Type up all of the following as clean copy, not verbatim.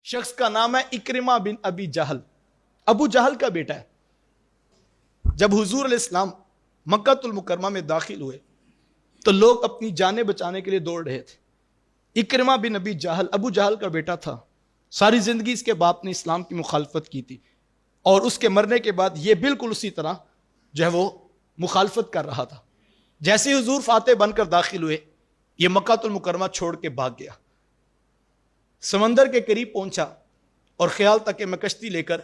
شخص کا نام ہے اکرمہ بن ابی جہل، ابو جہل کا بیٹا ہے۔ جب حضور علیہ السلام مکہ المکرمہ میں داخل ہوئے تو لوگ اپنی جانیں بچانے کے لیے دوڑ رہے تھے۔ اکرمہ بن ابی جہل ابو جہل کا بیٹا تھا، ساری زندگی اس کے باپ نے اسلام کی مخالفت کی تھی، اور اس کے مرنے کے بعد یہ بالکل اسی طرح جو ہے وہ مخالفت کر رہا تھا۔ جیسے حضور فاتح بن کر داخل ہوئے، یہ مکہ المکرمہ چھوڑ کے بھاگ گیا، سمندر کے قریب پہنچا اور خیال تھا کہ میں کشتی لے کر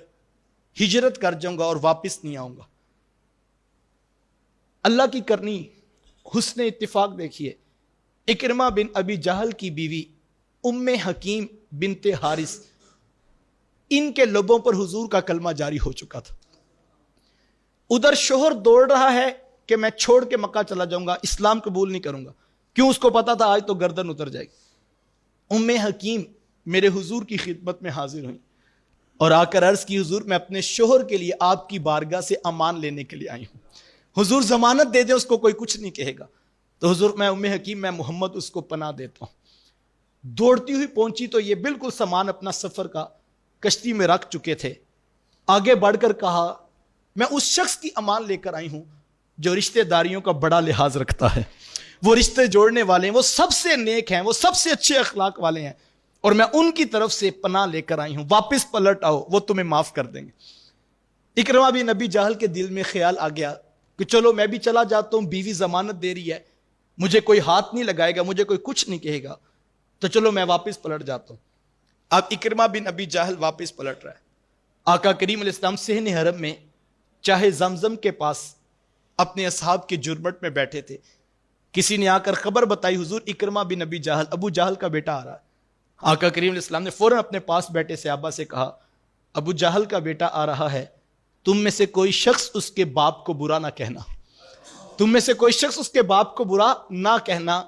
ہجرت کر جاؤں گا اور واپس نہیں آؤں گا۔ اللہ کی کرنی حسن اتفاق دیکھیے، اکرمہ بن ابی جہل کی بیوی ام حکیم بنت حارث، ان کے لبوں پر حضور کا کلمہ جاری ہو چکا تھا۔ ادھر شوہر دوڑ رہا ہے کہ میں چھوڑ کے مکہ چلا جاؤں گا، اسلام قبول نہیں کروں گا، کیوں؟ اس کو پتا تھا آج تو گردن اتر جائے گی۔ ام حکیم میرے حضور کی خدمت میں حاضر ہوئی اور آ کر عرض کی، حضور میں اپنے شوہر کے لیے آپ کی بارگاہ سے امان لینے کے لیے آئی ہوں، حضور ضمانت دے دیں، اس کو کوئی کچھ نہیں کہے گا۔ تو حضور میں ام حکیم میں محمد اس کو پناہ دیتا ہوں۔ دوڑتی ہوئی پہنچی تو یہ بالکل سامان اپنا سفر کا کشتی میں رکھ چکے تھے۔ آگے بڑھ کر کہا، میں اس شخص کی امان لے کر آئی ہوں جو رشتہ داریوں کا بڑا لحاظ رکھتا ہے، وہ رشتے جوڑنے والے ہیں، وہ سب سے نیک ہیں، وہ سب سے اچھے اخلاق والے ہیں، اور میں ان کی طرف سے پناہ لے کر آئی ہوں، واپس پلٹ آؤ، وہ تمہیں معاف کر دیں گے۔ اکرمہ بن ابی جہل کے دل میں خیال آ گیا کہ چلو میں بھی چلا جاتا ہوں، بیوی ضمانت دے رہی ہے، مجھے کوئی ہاتھ نہیں لگائے گا، مجھے کوئی کچھ نہیں کہے گا، تو چلو میں واپس پلٹ جاتا ہوں۔ اب اکرمہ بن ابی جہل واپس پلٹ رہا ہے۔ آقا کریم علیہ السلام صحن حرم میں چاہے زمزم کے پاس اپنے اصحاب کے جرمٹ میں بیٹھے تھے، کسی نے آ کر خبر بتائی، حضور اکرمہ بن ابی جہل ابو جہل کا بیٹا آ رہا ہے۔ آقا کریم علیہ السلام نے فوراً اپنے پاس بیٹھے صحابہ سے کہا، ابو جہل کا بیٹا آ رہا ہے، تم میں سے کوئی شخص اس کے باپ کو برا نہ کہنا، تم میں سے کوئی شخص اس کے باپ کو برا نہ کہنا۔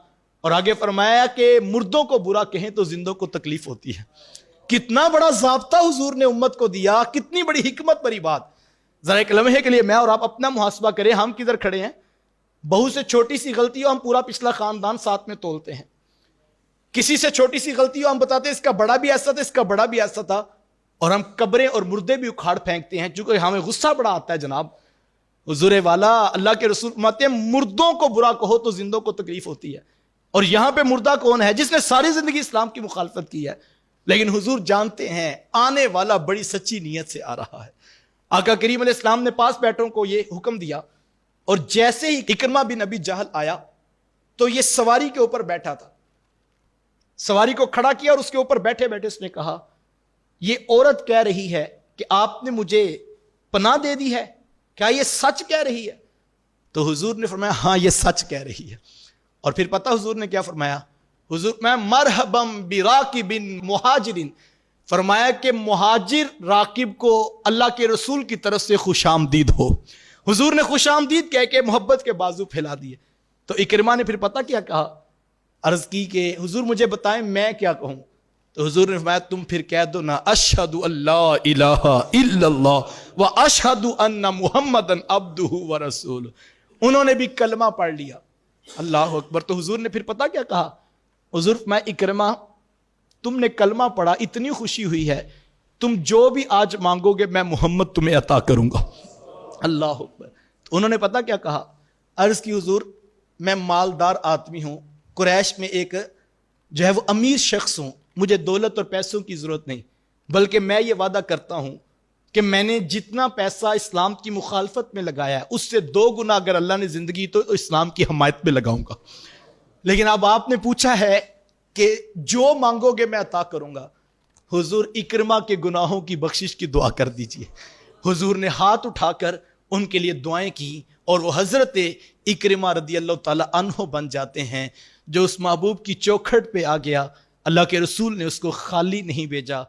اور آگے فرمایا کہ مردوں کو برا کہیں تو زندوں کو تکلیف ہوتی ہے۔ کتنا بڑا ضابطہ حضور نے امت کو دیا، کتنی بڑی حکمت بری بات۔ ذرا ایک لمحے کے لیے میں اور آپ اپنا محاسبہ کریں، ہم کدھر کھڑے ہیں؟ بہو سے چھوٹی سی غلطی ہو ہم پورا پچھلا خاندان ساتھ میں تولتے ہیں، کسی سے چھوٹی سی غلطی ہو ہم بتاتے ہیں اس کا بڑا بھی ایسا تھا، اس کا بڑا بھی ایسا تھا، اور ہم قبریں اور مردے بھی اکھاڑ پھینکتے ہیں، چونکہ ہمیں غصہ بڑا آتا ہے۔ جناب حضور والا اللہ کے رسول فرماتے ہیں مردوں کو برا کہو تو زندوں کو تکلیف ہوتی ہے۔ اور یہاں پہ مردہ کون ہے؟ جس نے ساری زندگی اسلام کی مخالفت کی ہے، لیکن حضور جانتے ہیں آنے والا بڑی سچی نیت سے آ رہا ہے۔ آقا کریم علیہ السلام نے پاس بیٹھوں کو یہ حکم دیا، اور جیسے ہی اکرمہ بن ابی جہل آیا تو یہ سواری کے اوپر بیٹھا تھا، سواری کو کھڑا کیا اور اس کے اوپر بیٹھے بیٹھے اس نے کہا، یہ عورت کہہ رہی ہے کہ آپ نے مجھے پناہ دے دی ہے، کیا یہ سچ کہہ رہی ہے؟ تو حضور نے فرمایا ہاں یہ سچ کہہ رہی ہے۔ اور پھر پتہ حضور نے کیا فرمایا؟ حضور میں مرحبم براکب مہاجر، فرمایا کہ مہاجر راکب کو اللہ کے رسول کی طرف سے خوش آمدید ہو۔ حضور نے خوش آمدید کہہ کے محبت کے بازو پھیلا دیے۔ تو اکرمہ نے پھر پتہ کیا کہا؟ عرض کی کہ حضور مجھے بتائیں میں کیا کہوں؟ تو حضور نے فرمایا تم پھر کہہ دو نا، اشہد اللہ الہ الا اللہ و اشہد ان محمدن عبدہ و رسولہ۔ انہوں نے بھی کلمہ پڑھ لیا، اللہ اکبر۔ تو حضور نے پھر پتہ کیا کہا؟ حضور میں اکرمہ تم نے کلمہ پڑھا، اتنی خوشی ہوئی ہے، تم جو بھی آج مانگو گے میں محمد تمہیں عطا کروں گا، اللہ اکبر۔ تو انہوں نے پتہ کیا کہا؟ عرض کی حضور میں مالدار آدمی ہوں، قریش میں ایک جو ہے وہ امیر شخص ہوں، مجھے دولت اور پیسوں کی ضرورت نہیں، بلکہ میں یہ وعدہ کرتا ہوں کہ میں نے جتنا پیسہ اسلام کی مخالفت میں لگایا ہے اس سے 2 گنا اگر اللہ نے زندگی تو اسلام کی حمایت میں لگاؤں گا۔ لیکن اب آپ نے پوچھا ہے کہ جو مانگو گے میں عطا کروں گا، حضور اکرمہ کے گناہوں کی بخشش کی دعا کر دیجئے۔ حضور نے ہاتھ اٹھا کر ان کے لیے دعائیں کی، اور وہ حضرت اکرمہ رضی اللہ تعالی عنہ بن جاتے ہیں، جو اس محبوب کی چوکھٹ پہ آ گیا، اللہ کے رسول نے اس کو خالی نہیں بھیجا۔